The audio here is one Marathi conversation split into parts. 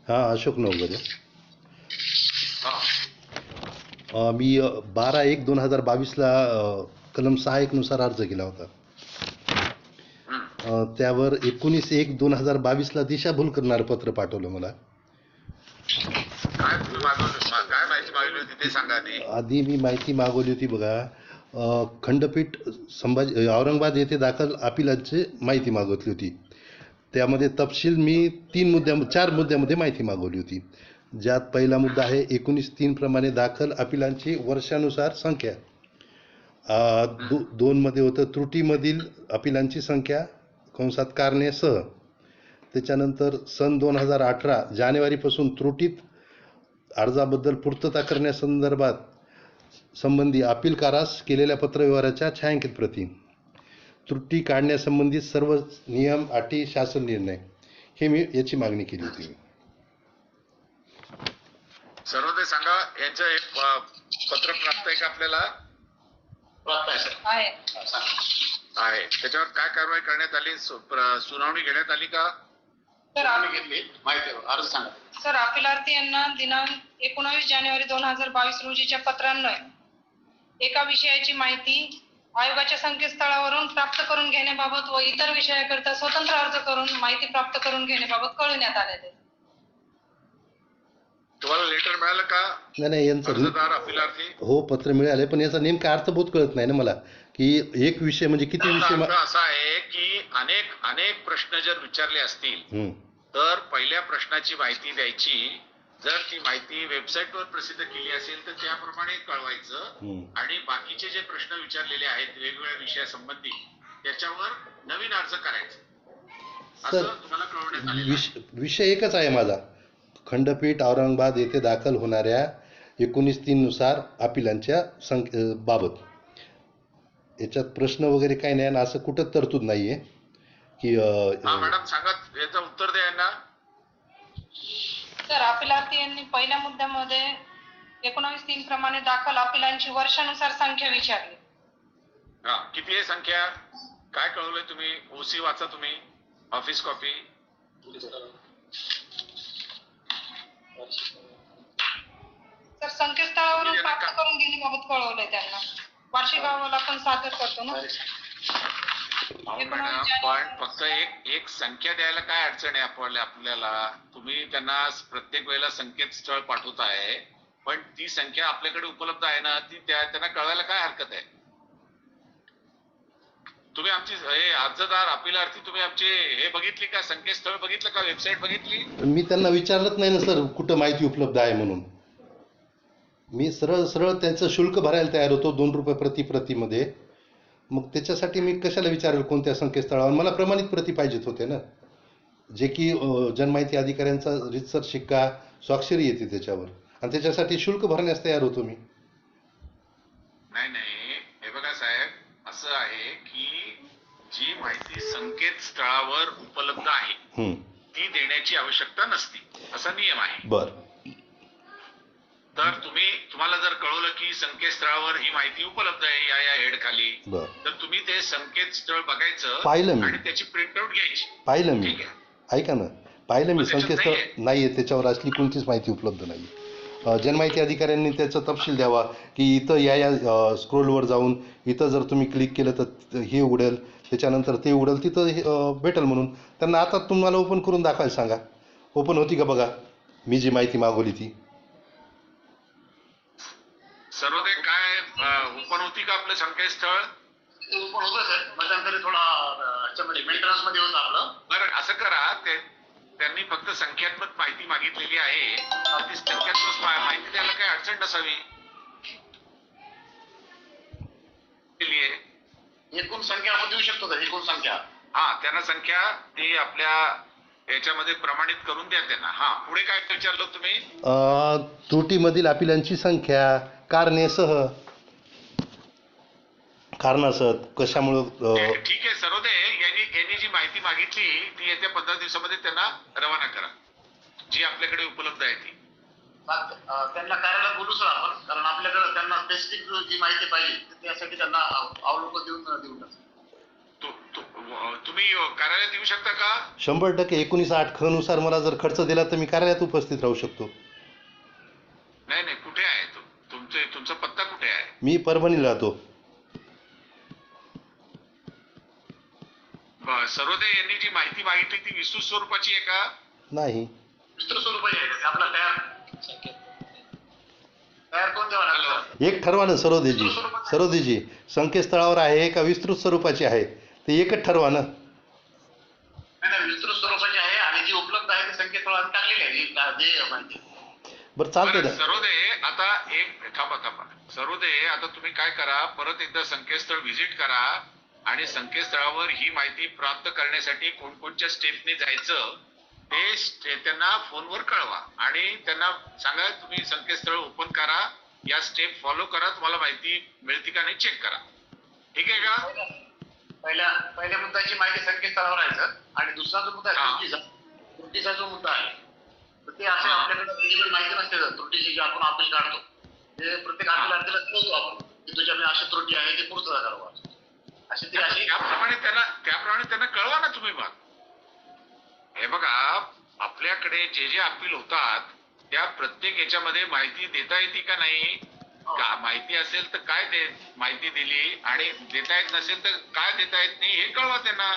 हां, अशोक नवगरे. हा. मी 12/1/2022ला कलम 6(1) नुसार अर्ज केला होता. हम्म. त्यावर 19/1/2022ला दिशाभूल करणारं पत्र पाठवलं मला. काय तुम्ही काय माहिती मागवली होती ते सांगा आधी. आधी मी माहिती मागवली होती बघा, खंडपीठ औरंगाबाद येथे दाखल अपिलांची माहिती मागितली होती. त्यामध्ये तपशील मी 4 मुद्द्यामध्ये माहिती मागवली होती. ज्यात पहिला मुद्दा आहे 19/3 प्रमाणे दाखल अपिलांची वर्षानुसार संख्या. 2 मध्ये होतं त्रुटीमधील अपिलांची संख्या कंसात कारणे सह. त्याच्यानंतर सन 2018 जानेवारीपासून त्रुटीत अर्जाबद्दल पूर्तता करण्यासंदर्भात संबंधी अपीलकारास केलेल्या पत्रव्यवहाराच्या छायांकित प्रती. त्रुटी काढण्यासंबंधित सर्व नियम, अटी, शासन निर्णय, हे मी याची मागणी केली होती. सर्व ते सांगा. यांचं एक पत्र प्राप्त आहे का आपल्याला? प्राप्त आहे सर. आहे. त्याच्यावर काय कारवाई करण्यात आली? सुनावणी घेण्यात आली का? घेतली माहिती अर्ज सांगा. सर, अपिलार्थी यांना दिनांक 19 जानेवारी 2022 रोजीच्या पत्रान्वये एका विषयाची माहिती आयोगाच्या संकेतस्थळावरून प्राप्त करून घेण्याबाबत व इतर विषयाकरिता स्वतंत्र अर्ज करून माहिती प्राप्त करून घेण्याबाबत कळविण्यात आलेले. तुम्हाला लेटर मिळालं का? नाही, यांचं अर्जदार अपिलार्थी हो पत्र मिळाले, पण याचा नेमका अर्थबोध कळत नाही ना मला, की एक विषय म्हणजे किती विषय. असा आहे की अनेक प्रश्न जर विचारले असतील तर पहिल्या प्रश्नाची माहिती द्यायची. जर ती माहिती वेबसाईटवर प्रसिद्ध केली असेल तर त्याप्रमाणे कळवायचं, आणि बाकीचे जे प्रश्न विचारलेले आहेत वेगवेगळ्या विषयासंबंधी त्याच्यावर नवीन अर्ज करायचा असं तुम्हाला कळवण्यात आलेलं. विषय एकच आहे माझा, खंडपीठ औरंगाबाद येथे दाखल होणाऱ्या 19/3 नुसार अपिलांच्या बाबत. याच्यात प्रश्न वगैरे काही नाही, असं कुठं तरतूद नाहीये की. मॅडम सांगा, याचं उत्तर द्या ना. तर अपिलार्थी यांनी पहिल्या मुद्द्यामध्ये 19/3 प्रमाणे दाखल अपिलांची वर्षानुसार संख्या विचारली. किती आहे संख्या? काय कळवलंय तुम्ही? ओसी वाचा तुम्ही, ऑफिस कॉपी. तर संकेतस्थळावरून प्राप्त करून घेण्याबाबत कळवलंय त्यांना. वार्षिक अहवाल आपण सादर करतो ना. मॅडम, पण फक्त एक संख्या द्यायला काय अडचण आहे आपल्याला? तुम्ही त्यांना प्रत्येक वेळेला संकेतस्थळ पाठवत आहे, पण ती संख्या आपल्याकडे उपलब्ध आहे ना, ती त्यांना कळवायला काय हरकत आहे? तुम्ही आमची अर्जदार अपिलार्थी तुम्ही आमचे हे बघितली का? संकेतस्थळ बघितलं का? वेबसाईट बघितली? मी त्यांना विचारलंच नाही ना सर, कुठं माहिती उपलब्ध आहे म्हणून. मी सरळ त्यांचं शुल्क भरायला तयार होतो, 2 रुपये प्रतिमध्ये. मग त्याच्यासाठी मी कशाला विचारेल कोणत्या संकेतस्थळावर? मला प्रमाणित प्रती पाहिजेत होते ना, जे की जनमाहिती अधिकाऱ्यांचा रितसर शिक्का, स्वाक्षरी येते त्याच्यावर, आणि त्याच्यासाठी शुल्क भरण्यास तयार होतो मी. नाही, हे बघा साहेब, असं आहे की जी माहिती संकेतस्थळावर उपलब्ध आहे ती देण्याची आवश्यकता नसते, असा नियम आहे. बर. तर तुम्हाला जर कळवलं की संकेतस्थळावर ही माहिती उपलब्ध आहे या हेड खाली, तर तुम्ही ते संकेतस्थळ बघायचं, पाहिलं मी, आणि त्याची प्रिंटआउट घ्यायची. पाहिलं मी, ऐका ना, पाहिलं मी. संकेतस्थळ नाहीये, त्याच्यावर असली कोणतीच माहिती उपलब्ध नाही. जनमाहिती अधिकाऱ्यांनी त्याचा तपशील द्यावा की इथं या स्क्रोलवर जाऊन इथं जर तुम्ही क्लिक केलं तर हे उघडेल, त्याच्यानंतर ते उघडेल, तिथं भेटेल म्हणून. त्यांना आता तुम्हाला ओपन करून दाखवायला सांगा. ओपन होती का बघा मी जी माहिती मागवली ती. सर्व ते काय ओपन होती का आपलं संकेतस्थळ? ओपन होतं सर, मध्यंतरी थोडा ह्याच्यामध्ये मेंटेनन्स मध्ये होतं आपलं. बरं, असं करा, त्यांनी फक्त संख्यात्मक माहिती मागितलेली आहे, ती संख्यात्मक माहिती द्यायला काही अडचण नसावी. एकूण संख्या आपण देऊ शकतो का? एकूण संख्या त्यांना संख्या ती आपल्या याच्यामध्ये प्रमाणित करून द्या त्यांना. पुढे काय विचारलं तुम्ही? त्रुटीमधील अपिलांची संख्या कारणासह कशामुळं. ठीक आहे सर्व ते. यांनी जी माहिती मागितली ती येत्या 15 दिवसामध्ये त्यांना रवाना करा, जी आपल्याकडे उपलब्ध आहे ती. त्यांना कार्यालयात बोलू सर आपण, कारण आपल्याकडे त्यांना स्पेसिफिक जी माहिती पाहिजे त्यासाठी त्यांना अवलोकन देऊन तुम्ही कार्यालयात येऊ शकता का? 100% 19(8) ख नुसार मला जर खर्च दिला तर मी कार्यालयात उपस्थित राहू शकतो. नाही नाही, कुठे आहे तुमचा पत्ता कुठे आहे? मी परभणीला राहतो. सरोदे यांनी जी माहिती मागितली ती विस्तृत स्वरूपाची आहे का? नाही. विस्तृत स्वरूपाची आहे का? आपला तयार कोण द्यावा लागला? एक ठरवा ना सरोदेजी संकेतस्थळावर आहे का विस्तृत स्वरूपाची आहे ते एकच ठरवा ना. नाही, विस्तृत स्वरूपाची आहे आणि जी उपलब्ध आहे ते संकेतस्थळावर टाकलेली आहे जी माहिती. बरं चालतंय ना. सरोदे आता थांबा. सरोदे आता तुम्ही काय करा, परत एकदा संकेतस्थळ व्हिजिट करा आणि संकेतस्थळावर ही माहिती प्राप्त करण्यासाठी कोणकोणत्या स्टेपने जायचं ते त्यांना फोनवर कळवा आणि त्यांना सांगा तुम्ही संकेतस्थळ ओपन करा, या स्टेप फॉलो करा, तुम्हाला माहिती मिळते का नाही चेक करा. ठीक आहे का? पहिल्या मुद्द्याची माहिती संकेतस्थळावर राहायचं आणि दुसरा जो मुद्दा आहे त्रुटीचा जो मुद्दा आहे तर ते असे आपल्याकडे रेडीमेड माहिती नसते. त्रुटीची जी आपण अपील काढतो ते प्रत्येक अपील कळवू आपण की तुझ्याकडे अशी त्रुटी आहे ती पूर्तता करावं अशी ती अशी त्याप्रमाणे त्यांना कळवा ना तुम्ही. मग हे बघा, आपल्याकडे जे अपील होतात त्या प्रत्येक याच्यामध्ये माहिती देता येते का नाही, माहिती असेल तर काय माहिती दिली आणि देता येत नसेल तर काय देता येत नाही हे कळवा त्यांना.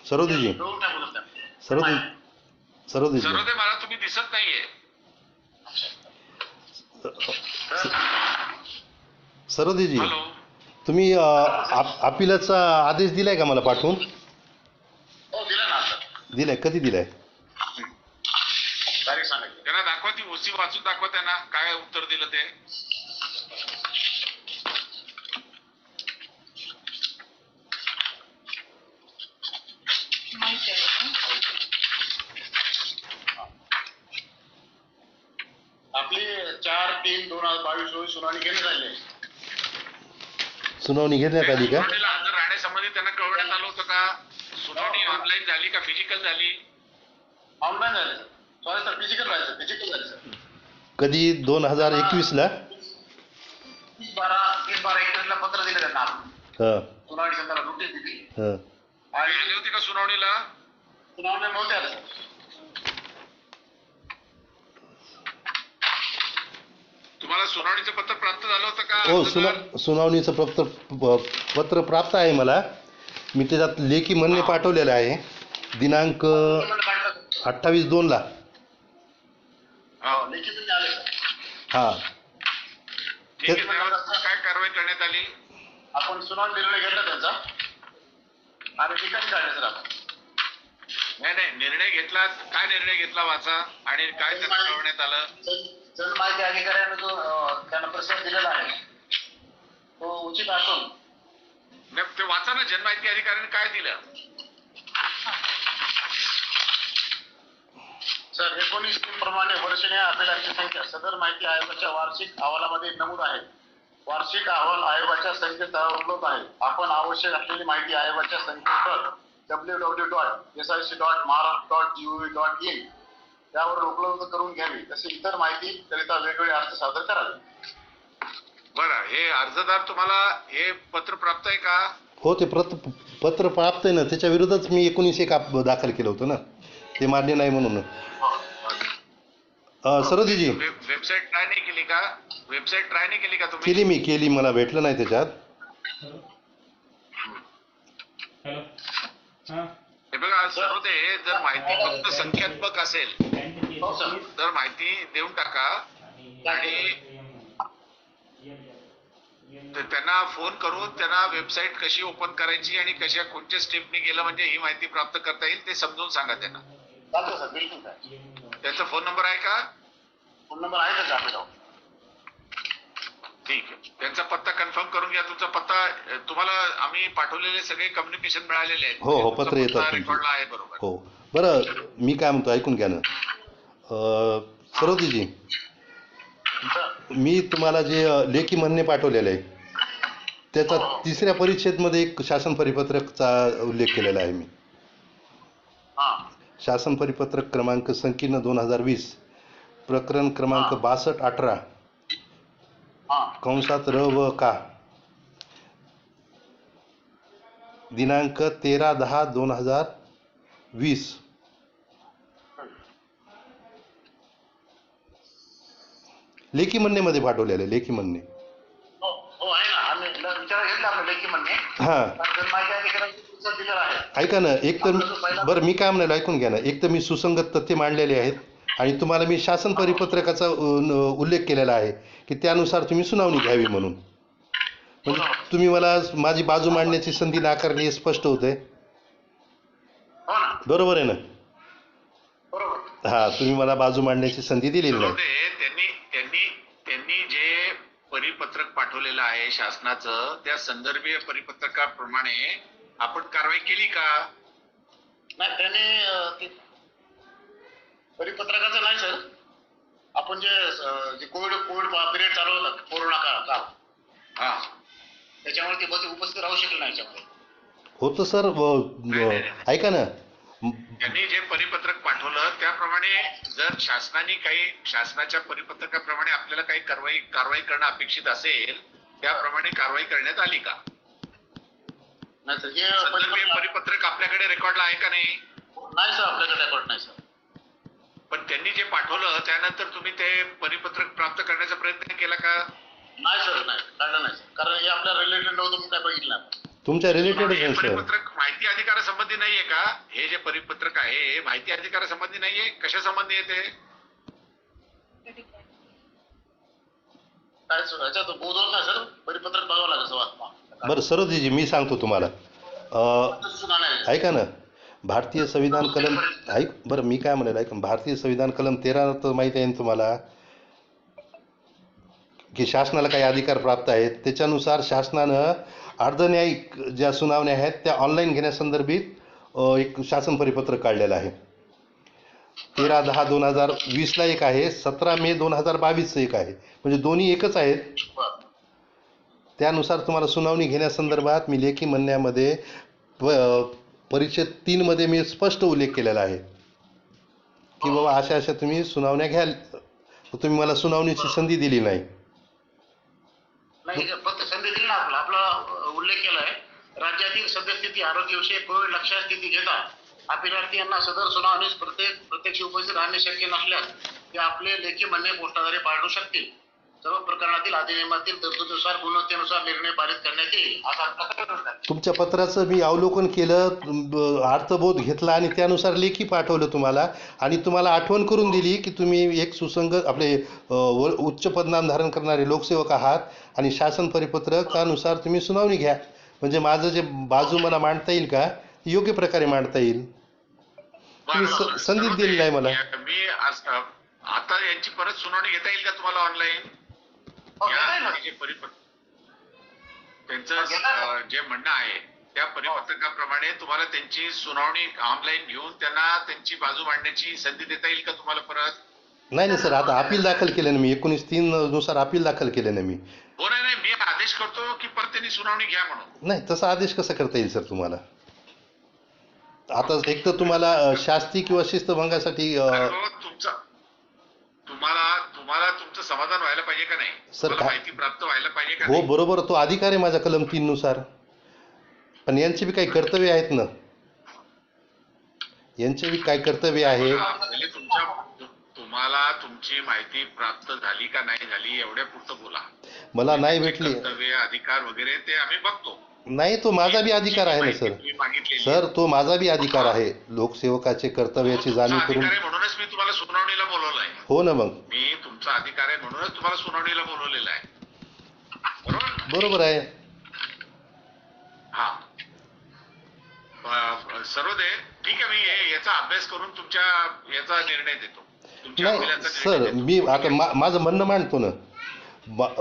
सरोदेजी सरोदे मला तुम्ही दिसत नाहीये. सरोदेजी हॅलो, तुम्ही अपीलाचा आदेश दिलाय का मला पाठवून? हो दिला ना. दिलाय. कधी दिलाय? तारीख सांगायची त्यांना दाखवा, ती ओसी वाचून दाखवा त्यांना काय उत्तर दिलं ते. माहिती आहे आपली 4/3/2022 रोजी सुनावणी घेण्यात आली आहे. सुनावणी घेण्यात आली का? सुनावणीला हजर राहण्यासंबंधी त्यांना कळवण्यात आलं होतं का? सुनावणी ऑनलाईन झाली का फिजिकल झाली? ऑनलाईन झाले सॉरी सर, फिजिकल झाले. कधी 2021 ला? 30/12/21 ला पत्र दिलं त्यांना हा सुनावणी संदर्भात नोटीस दिली हा. आणि आले होते का सुनावणीला? सुनावणी नव्हते आले सर. तुम्हाला सुनावणीचं पत्र प्राप्त झालं होतं का? हो, सुनावणीचं पत्र प्राप्त आहे मला. मी त्याच्यात लेखी म्हणणे पाठवलेलं आहे दिनांक 28/2 ला. लेखी पण आले सर. हा ठीक आहे, त्यावर काय कारवाई करण्यात आली? आपण सुनावणी निर्णय घेतला त्यांचा आणि ठिकाणी काढले सर आपण. नाही, निर्णय घेतला. काय निर्णय घेतला वाचा आणि काय त्यांना कळवण्यात आलं? जनमाहिती अधिकाऱ्याने जो त्यांना प्रश्न दिलेला आहे तो उचित असून ते वाचा ना, जनमाहिती अधिकाऱ्याने काय दिलं? सर 19 प्रमाणे वर्षाने अपिलाची संख्या सदर माहिती आयोगाच्या वार्षिक अहवालामध्ये नमूद आहे. वार्षिक अहवाल आयोगाच्या संकेतस्थळावर उपलब्ध आहे. आपण आवश्यक असलेली माहिती आयोगाच्या संकेतस्थळ www.sic.maharashtra.gov.in त्यावर उपलब्ध करून घ्यावी. तसे इतर माहिती करिता वेगवेगळे अर्ज सादर करावे. बरं, हे अर्जदार तुम्हाला हे पत्र प्राप्त आहे का? हो, ते पत्र प्राप्त आहे ना. त्याच्या विरोधात मी 19(1) दाखल केलं होतं ना, ते मान्य नाही म्हणून. सरोदेजी वेबसाईट ट्राय नाही केली का? तुम्ही? केली मला भेटलं नाही त्याच्यात. हे बघा सरोदे, जर माहिती फक्त संख्यात्मक असेल तर माहिती देऊन टाका आणि त्यांना फोन करून त्यांना वेबसाईट कशी ओपन करायची आणि कोणत्या स्टेपनी गेलं म्हणजे ही माहिती प्राप्त करता येईल ते समजून सांगा त्यांना. चालतं सर, बिलकुल सर. त्यांचा फोन नंबर आहे का? फोन नंबर आहे का आपल्याला? ठीक आहे, त्यांचा पत्ता कन्फर्म करून घ्या. तुमचा पत्ता तुम्हाला आम्ही पाठवलेले सगळे कम्युनिकेशन मिळालेले आहेत. हो, पत्र येतात रेकॉर्डला आहे. बरोबर. हो, बरं मी काय म्हणतो ऐकून घ्या ना. सरोदेजी, मी तुम्हाला जे लेखी म्हणणे पाठवलेलं आहे त्याचा 3ऱ्या परिच्छेदमध्ये एक शासन परिपत्रकचा उल्लेख केलेला आहे मी. शासन परिपत्रक क्रमांक संकीर्ण 2020 प्रकरण क्रमांक 6218 कंसात र व का दिनांक 13/10/2020. लेखी म्हणणेमध्ये पाठवलेलं आहे, लेखी म्हणणे. हो हो आहे ना, आम्ही विचार घेतला आपलं लेखी म्हणणे. हां जनमाहिती अधिकाऱ्याची पुस्तक दिलेलं आहे. ऐका ना, एक तर बरं मी काय म्हणालो ऐकून घ्या ना. एक तर मी सुसंगत तथ्य मांडलेले आहेत आणि तुम्हाला मी शासन परिपत्रकाचा उल्लेख केलेला आहे की त्यानुसार तुम्ही सुनावणी घ्यावी म्हणून. म्हणजे तुम्ही मला माझी बाजू मांडण्याची संधी नाकारली हे स्पष्ट होतंय. हो ना, बरोबर आहे ना? बरोबर. हा, तुम्ही मला बाजू मांडण्याची संधी दिलेली नाही. त्यांनी जे परिपत्रक पाठवलेलं आहे शासनाचं, त्या संदर्भीय परिपत्रकाप्रमाणे आपण कारवाई केली का? नाही, त्याने ते परिपत्रकाचं नाही सर. आपण जे कोविड पिरियड चालू होता, कोरोना काळ, हा, त्याच्यामुळे ते उपस्थित राहू शकले नाही याच्यामध्ये. होतं सर. ऐका ना, त्यांनी जे परिपत्रक पाठवलं त्याप्रमाणे जर शासनाच्या परिपत्रकाप्रमाणे आपल्याला काही कारवाई करणं अपेक्षित असेल, त्याप्रमाणे कारवाई करण्यात आली का? नाही सर, हे संदर्भीय परिपत्रक आपल्याकडे रेकॉर्डला आहे का नाही? नाही सर, आपल्याकडे रेकॉर्ड नाही सर. पण त्यांनी जे पाठवलं त्यानंतर तुम्ही ते परिपत्रक प्राप्त करण्याचा प्रयत्न केला का? नाही सर, नाही काढलं नाही सर, कारण हे आपल्या रिलेटेड नव्हतं म्हणून काय बघितलं नाही. तुमच्या रिलेटेड हे आहे सर. परिपत्रक माहिती अधिकारासंबंधी नाहीये का? हे जे परिपत्रक आहे हे माहिती अधिकारासंबंधी नाहीये, कशा संबंधी आहे ते? काय सर, याच्यात बोध होत नाही सर, परिपत्रक बघावं लागेल सर. बरं सरोजीजी, मी सांगतो तुम्हाला. ऐका ना, भारतीय संविधान कलम बरं मी काय म्हणाल ऐका, भारतीय संविधान कलम 13 तर माहिती आहे ना तुम्हाला की शासनाला काही अधिकार प्राप्त आहेत. त्याच्यानुसार शासनानं अर्धन्यायिक ज्या सुनावण्या आहेत त्या ऑनलाईन घेण्यासंदर्भित एक शासन परिपत्रक काढलेलं आहे. 13/10/2020 एक आहे, 17 मे 2022 एक आहे, म्हणजे दोन्ही एकच आहेत. त्यानुसार तुम्हाला सुनावणी घेण्यासंदर्भात मी लेखी म्हणण्यामध्ये परिच्छेद 3 मध्ये मी स्पष्ट उल्लेख केलेला आहे की बाबा अशा तुम्ही सुनावण्या घ्याल. तुम्ही मला सुनावणीची संधी दिली नाही. फक्त संधी दिली ना, आपला उल्लेख केला आहे. राज्यातील सद्यस्थिती, आरोग्यविषयक कोविड लक्षात स्थिती घेता अपिलार्थी यांना सदर सुनावणीस प्रत्यक्ष उपस्थित राहणे शक्य नसल्यास ते आपले लेखी म्हणणे पोस्टाद्वारे पाठवू शकतील. सर्व प्रकरणातील अधिनियमातील तरतुदीनुसार गुणवत्तेनुसार निर्णय पारित करण्यात येईल. असा तुमच्या पत्राचं मी अवलोकन केलं, अर्थबोध घेतला आणि त्यानुसार लेखी पाठवलं तुम्हाला आणि तुम्हाला आठवण करून दिली की तुम्ही एक सुसंगत आपले उच्च पदनाम धारण करणारे लोकसेवक आहात आणि शासन परिपत्रकानुसार तुम्ही सुनावणी घ्या. म्हणजे माझं जे बाजू मला मांडता येईल का, योग्य प्रकारे मांडता येईल. तुम्ही संधी दिली नाही मला. मी आता यांची परत सुनावणी घेता येईल का तुम्हाला ऑनलाईन? त्यांचं जे म्हणणं आहे त्या परिपत्रकाप्रमाणे तुम्हाला त्यांची सुनावणी ऑनलाईन घेऊन त्यांना त्यांची बाजू मांडण्याची संधी देता येईल का तुम्हाला परत? नाही सर, आता अपील दाखल केलं ना मी, 19/3 नुसार अपील दाखल केलं ना मी. हो, नाही मी आदेश करतो की परत त्यांनी सुनावणी घ्या म्हणून. नाही, तसा आदेश कसा करता येईल सर तुम्हाला? आता एक तर तुम्हाला शास्ती किंवा शिस्तभंगासाठी तुम्हाला तुमचं समाधान व्हायला पाहिजे का नाही? सर माहिती प्राप्त व्हायला पाहिजे का? हो बरोबर, तो अधिकार आहे माझा कलम 3 नुसार. पण यांची बी काही कर्तव्य आहेत ना, यांचे बी काही कर्तव्य आहे. तुम्हाला तुमची माहिती प्राप्त झाली का नाही झाली एवढ्या पुरतं बोला. मला नाही भेटली. कर्तव्य अधिकार वगैरे ते आम्ही बघतो. नाही, तो माझा बी अधिकार आहे ना सर. सर तो माझा बी अधिकार आहे, लोकसेवकाचे कर्तव्याची जाणीव करून. म्हणूनच मी तुम्हाला सुनावणीला बोलवलंय. हो ना, मग मी तुमचा अधिकार आहे म्हणूनच तुम्हाला सुनावणीला बोलवलेलं आहे. बरोबर आहे. हा, सर्व दे, ठीक आहे. मी याचा अभ्यास करून तुमच्या याचा निर्णय देतो. नाही सर, मी आता माझं म्हणणं मांडतो ना.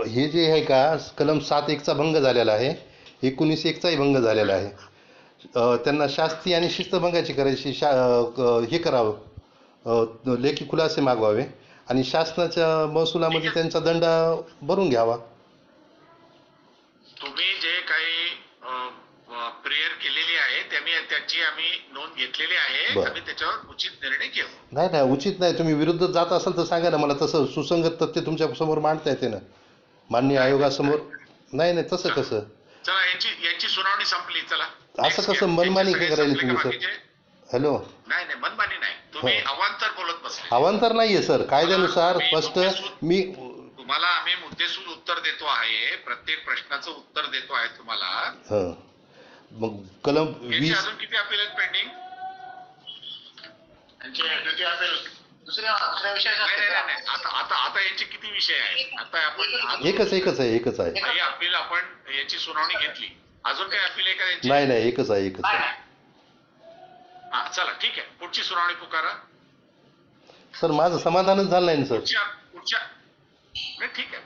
हे जे आहे का, कलम 7(1) चा भंग झालेला आहे, 19(1) चाही भंग झालेला आहे. त्यांना शास्ती आणि शिस्तभंगाची करायची हे करावं, लेखी खुलासे मागवावे आणि शासनाच्या महसुलामध्ये त्यांचा दंड भरून घ्यावा. तुम्ही जे काही प्रेयर केलेली आहे त्याची आम्ही नोंद घेतलेली आहे. आम्ही त्याच्यावर उचित निर्णय घेऊ. नाही, उचित नाही. तुम्ही विरुद्ध जात असाल तर सांगा ना मला, तसं सुसंगत तथ्य तुमच्या समोर मांडता येते ना माननीय आयोगासमोर. नाही तसं कसं? चला, यांची सुनावणी संपली. चला. असं कसं मनमानी सगळे करायला संपले तुम्ही का सर? बाकीचे? हॅलो, नाही नाही मनमानी नाही, तुम्ही हो. अवांतर बोलत बसले. अवांतर नाहीये सर, कायद्यानुसार मी स्पष्ट मुद्देसूद- मी तुम्हाला आम्ही मुद्देसूद उत्तर देतो आहे, प्रत्येक प्रश्नाचं उत्तर देतो आहे तुम्हाला. हं. मग कलम याची 20 अजून किती अपील आहेत पेंडिंग? दुसऱ्या विषयाच्या नाही नाही नाही, आता याचे किती विषय आहेत? आता आपण एकच आहे. काही अपील आपण याची सुनावणी घेतली, अजून काही अपील आहे का यांची? नाही एकच आहे. हा चला ठीक आहे, पुढची सुनावणी पुकारा. सर माझं समाधानच झालं नाही ना सर. पुढच्या नाही ठीक आहे,